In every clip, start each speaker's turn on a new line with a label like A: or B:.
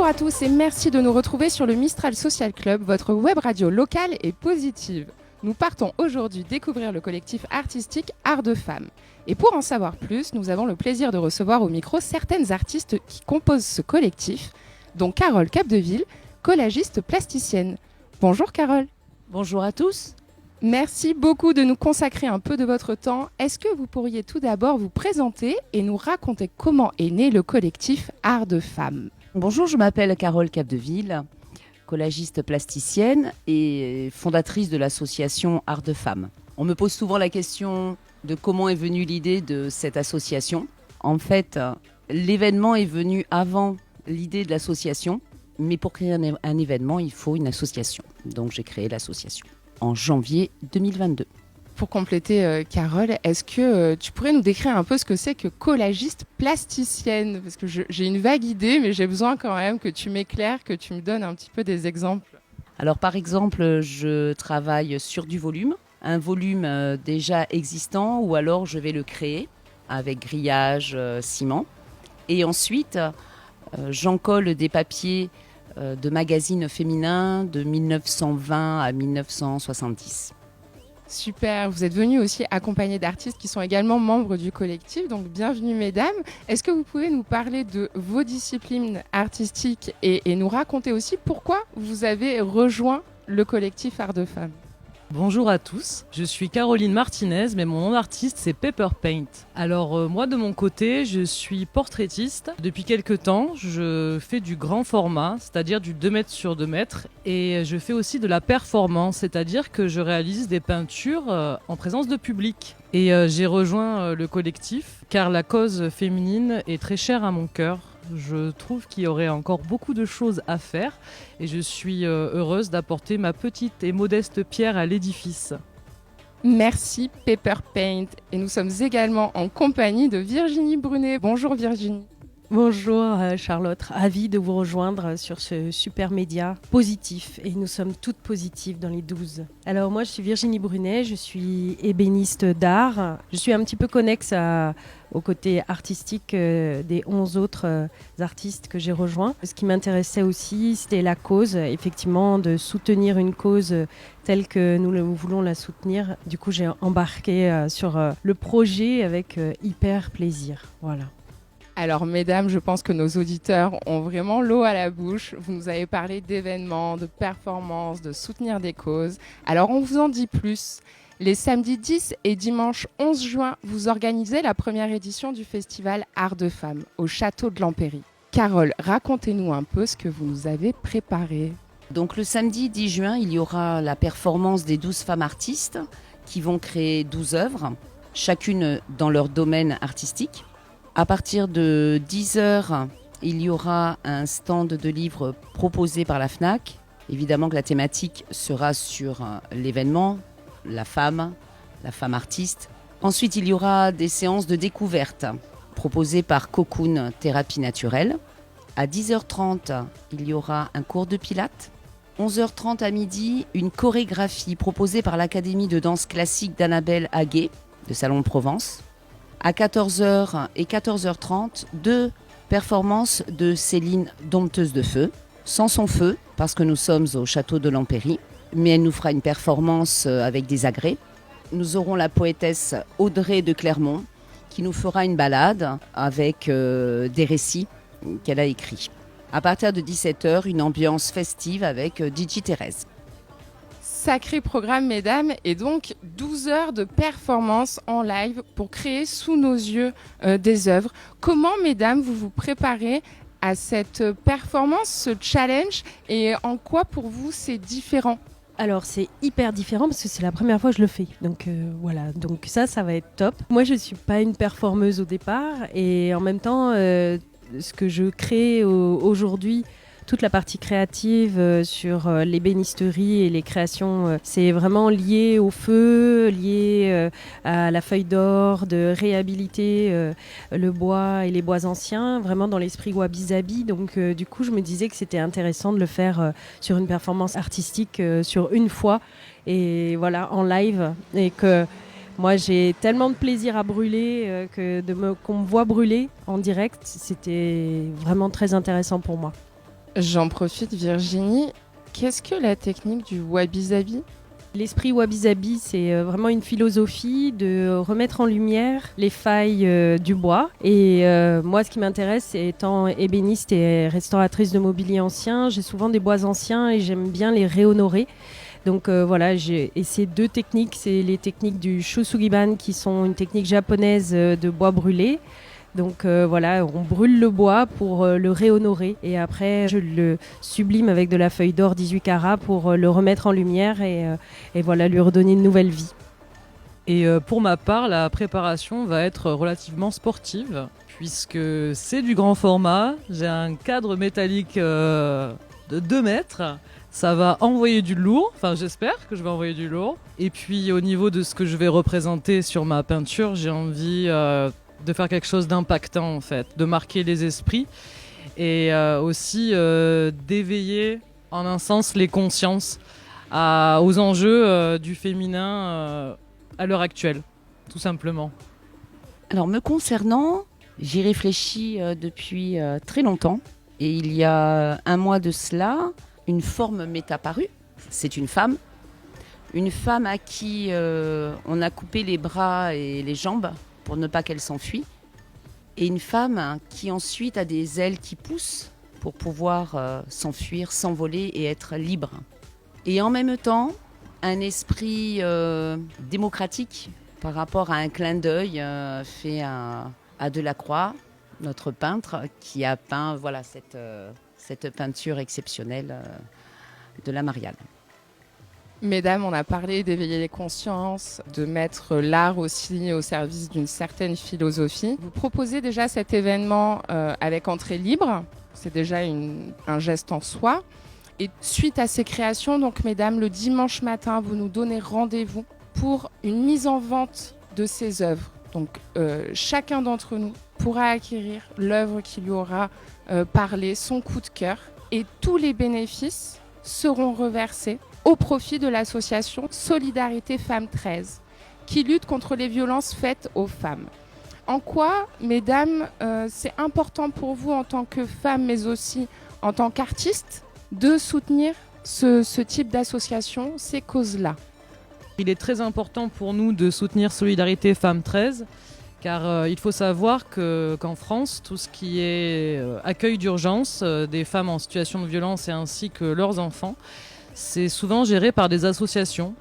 A: Bonjour à tous et merci de nous retrouver sur le Mistral Social Club, votre web radio locale et positive. Nous partons aujourd'hui découvrir le collectif artistique Art de Femmes. Et pour en savoir plus, nous avons le plaisir de recevoir au micro certaines artistes qui composent ce collectif, dont Carole Capdeville, collagiste plasticienne. Bonjour Carole.
B: Bonjour à tous.
A: Merci beaucoup de nous consacrer un peu de votre temps. Est-ce que vous pourriez tout d'abord vous présenter et nous raconter comment est né le collectif Art de Femmes ?
B: Bonjour, je m'appelle Carole Capdeville, collagiste plasticienne et fondatrice de l'association Art de Femmes. On me pose souvent la question de comment est venue l'idée de cette association. En fait, l'événement est venu avant l'idée de l'association, mais pour créer un événement, il faut une association. Donc j'ai créé l'association en janvier 2022.
A: Pour compléter, Carole, est-ce que tu pourrais nous décrire un peu ce que c'est que collagiste plasticienne ? Parce que j'ai une vague idée, mais j'ai besoin quand même que tu m'éclaires, que tu me donnes un petit peu des exemples.
B: Alors par exemple, je travaille sur du volume, un volume déjà existant, ou alors je vais le créer avec grillage, ciment. Et ensuite, j'encolle des papiers de magazines féminins de 1920 à 1970.
A: Super, vous êtes venus aussi accompagnés d'artistes qui sont également membres du collectif, donc bienvenue mesdames. Est-ce que vous pouvez nous parler de vos disciplines artistiques et nous raconter aussi pourquoi vous avez rejoint le collectif Art de Femmes ?
C: Bonjour à tous, je suis Caroline Martinez, mais mon nom d'artiste c'est Pepper Paint. Alors moi de mon côté, je suis portraitiste. Depuis quelques temps, je fais du grand format, c'est-à-dire du 2 mètres sur 2 mètres, et je fais aussi de la performance, c'est-à-dire que je réalise des peintures en présence de public. Et j'ai rejoint le collectif car la cause féminine est très chère à mon cœur. Je trouve qu'il y aurait encore beaucoup de choses à faire et je suis heureuse d'apporter ma petite et modeste pierre à l'édifice.
A: Merci Pepper Paint. Et nous sommes également en compagnie de Virginie Brunet. Bonjour Virginie.
D: Bonjour Charlotte, ravie de vous rejoindre sur ce super média positif et nous sommes toutes positives dans les 12. Alors moi je suis Virginie Brunet, je suis ébéniste d'art, je suis un petit peu connexe au côté artistique des 11 autres artistes que j'ai rejoints. Ce qui m'intéressait aussi c'était la cause, effectivement de soutenir une cause telle que nous voulons la soutenir. Du coup j'ai embarqué sur le projet avec hyper plaisir, voilà.
A: Alors mesdames, je pense que nos auditeurs ont vraiment l'eau à la bouche. Vous nous avez parlé d'événements, de performances, de soutenir des causes. Alors on vous en dit plus. Les samedis 10 et dimanche 11 juin, vous organisez la première édition du festival Art de Femmes au château de l'Empéry. Carole, racontez-nous un peu ce que vous nous avez préparé.
B: Donc le samedi 10 juin, il y aura la performance des 12 femmes artistes qui vont créer 12 œuvres, chacune dans leur domaine artistique. À partir de 10h, il y aura un stand de livres proposé par la FNAC. Évidemment que la thématique sera sur l'événement, la femme artiste. Ensuite, il y aura des séances de découverte proposées par Cocoon Thérapie Naturelle. À 10h30, il y aura un cours de pilates. 11h30 à midi, une chorégraphie proposée par l'Académie de danse classique d'Annabelle Haguet, de Salon de Provence. À 14h et 14h30, 2 performances de Céline Dompteuse de Feu, sans son feu, parce que nous sommes au château de l'Empéry, mais elle nous fera une performance avec des agrès. Nous aurons la poétesse Audrey de Clermont, qui nous fera une ballade avec des récits qu'elle a écrits. À partir de 17h, une ambiance festive avec Gigi Thérèse.
A: Sacré programme, mesdames, et donc 12 heures de performance en live pour créer sous nos yeux des œuvres. Comment, mesdames, vous vous préparez à cette performance, ce challenge, et en quoi pour vous c'est différent ?
D: Alors c'est hyper différent parce que c'est la première fois que je le fais, donc voilà, donc ça va être top. Moi je suis pas une performeuse au départ et en même temps ce que je crée aujourd'hui, toute la partie créative sur l'ébénisterie et les créations, c'est vraiment lié au feu, lié à la feuille d'or, de réhabiliter le bois et les bois anciens, vraiment dans l'esprit wabi-sabi. Donc du coup, je me disais que c'était intéressant de le faire sur une performance artistique sur une fois, et voilà, en live, et que moi j'ai tellement de plaisir à brûler qu'on me voit brûler en direct, c'était vraiment très intéressant pour moi.
A: J'en profite, Virginie. Qu'est-ce que la technique du wabi-sabi?
D: L'esprit wabi-sabi, c'est vraiment une philosophie de remettre en lumière les failles du bois. Et moi, ce qui m'intéresse, étant ébéniste et restauratrice de mobilier ancien, j'ai souvent des bois anciens et j'aime bien les réhonorer. Donc voilà, et ces deux techniques, c'est les techniques du Shosugiban, qui sont une technique japonaise de bois brûlé. Donc voilà, on brûle le bois pour le réhonorer et après je le sublime avec de la feuille d'or 18 carats pour le remettre en lumière et voilà, lui redonner une nouvelle vie.
C: Et pour ma part, la préparation va être relativement sportive puisque c'est du grand format. J'ai un cadre métallique de 2 mètres. Ça va envoyer du lourd, enfin j'espère que je vais envoyer du lourd. Et puis au niveau de ce que je vais représenter sur ma peinture, j'ai envie de faire quelque chose d'impactant en fait, de marquer les esprits et aussi d'éveiller en un sens les consciences aux enjeux du féminin à l'heure actuelle, tout simplement.
B: Alors me concernant, j'y réfléchis depuis très longtemps et il y a un mois de cela, une forme m'est apparue. C'est une femme à qui on a coupé les bras et les jambes pour ne pas qu'elle s'enfuit, et une femme qui ensuite a des ailes qui poussent pour pouvoir s'enfuir, s'envoler et être libre. Et en même temps, un esprit démocratique par rapport à un clin d'œil fait à Delacroix, notre peintre, qui a peint voilà, cette peinture exceptionnelle de la Mariale.
A: Mesdames, on a parlé d'éveiller les consciences, de mettre l'art aussi au service d'une certaine philosophie. Vous proposez déjà cet événement avec entrée libre, c'est déjà un geste en soi. Et suite à ces créations, donc mesdames, le dimanche matin, vous nous donnez rendez-vous pour une mise en vente de ces œuvres. Donc chacun d'entre nous pourra acquérir l'œuvre qui lui aura parlé, son coup de cœur, et tous les bénéfices seront reversés au profit de l'association Solidarité Femmes 13, qui lutte contre les violences faites aux femmes. En quoi, mesdames, c'est important pour vous en tant que femmes, mais aussi en tant qu'artistes, de soutenir ce type d'association, ces causes-là?
C: Il est très important pour nous de soutenir Solidarité Femmes 13, car il faut savoir qu'en France, tout ce qui est accueil d'urgence des femmes en situation de violence et ainsi que leurs enfants, c'est souvent géré par des associations.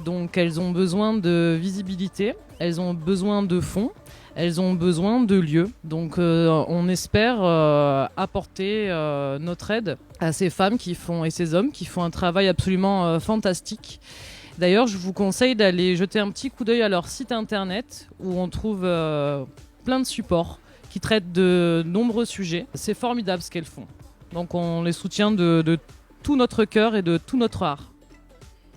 C: Donc elles ont besoin de visibilité, elles ont besoin de fonds, elles ont besoin de lieux. Donc on espère apporter notre aide à ces femmes et ces hommes qui font un travail absolument fantastique. D'ailleurs, je vous conseille d'aller jeter un petit coup d'œil à leur site internet où on trouve plein de supports qui traitent de nombreux sujets. C'est formidable ce qu'elles font. Donc on les soutient de tout notre cœur et de tout notre art.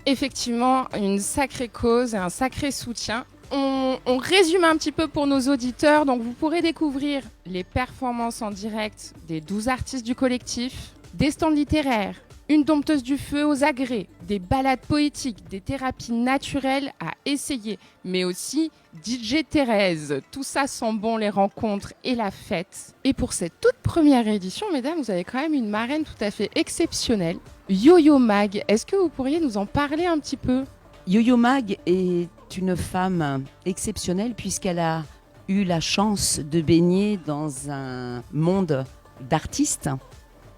A: Effectivement, une sacrée cause et un sacré soutien. On résume un petit peu pour nos auditeurs. Donc vous pourrez découvrir les performances en direct des 12 artistes du collectif, des stands littéraires, une dompteuse du feu aux agrès, des balades poétiques, des thérapies naturelles à essayer, mais aussi DJ Thérèse. Tout ça sent bon, les rencontres et la fête. Et pour cette toute première édition, mesdames, vous avez quand même une marraine tout à fait exceptionnelle, Yo-Yo Mag. Est-ce que vous pourriez nous en parler un petit peu?
B: Yo-Yo Mag est une femme exceptionnelle puisqu'elle a eu la chance de baigner dans un monde d'artistes,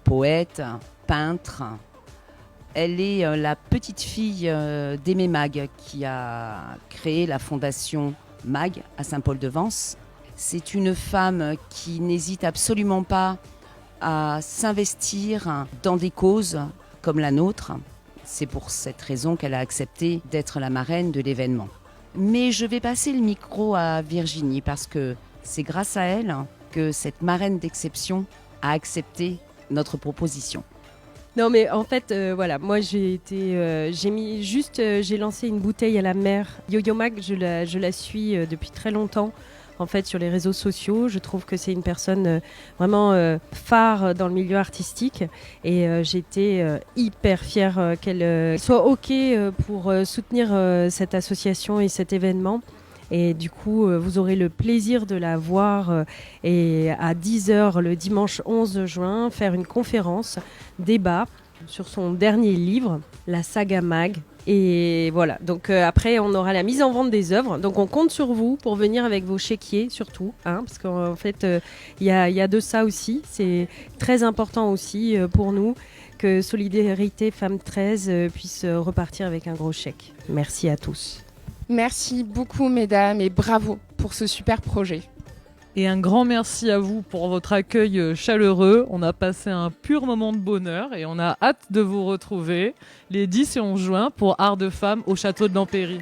B: poètes, peintres. Elle est la petite fille d'Aimé Mag qui a créé la fondation Mag à Saint-Paul-de-Vence. C'est une femme qui n'hésite absolument pas à s'investir dans des causes comme la nôtre. C'est pour cette raison qu'elle a accepté d'être la marraine de l'événement. Mais je vais passer le micro à Virginie parce que c'est grâce à elle que cette marraine d'exception a accepté notre proposition.
D: Non mais en fait voilà, moi j'ai lancé une bouteille à la mer. Yo-Yo Mag, je la suis depuis très longtemps en fait sur les réseaux sociaux. Je trouve que c'est une personne vraiment phare dans le milieu artistique et j'étais hyper fière qu'elle soit OK pour soutenir cette association et cet événement. Et du coup, vous aurez le plaisir de la voir et à 10h le dimanche 11 juin, faire une conférence, débat sur son dernier livre, La Saga Mag. Et voilà, donc après on aura la mise en vente des œuvres, donc on compte sur vous pour venir avec vos chéquiers surtout, parce qu'en fait il y a de ça aussi, c'est très important aussi pour nous que Solidarité Femmes 13 puisse repartir avec un gros chèque. Merci à tous.
A: Merci beaucoup mesdames et bravo pour ce super projet.
C: Et un grand merci à vous pour votre accueil chaleureux. On a passé un pur moment de bonheur et on a hâte de vous retrouver les 10 et 11 juin pour Art de Femmes au Château de l'Empéry.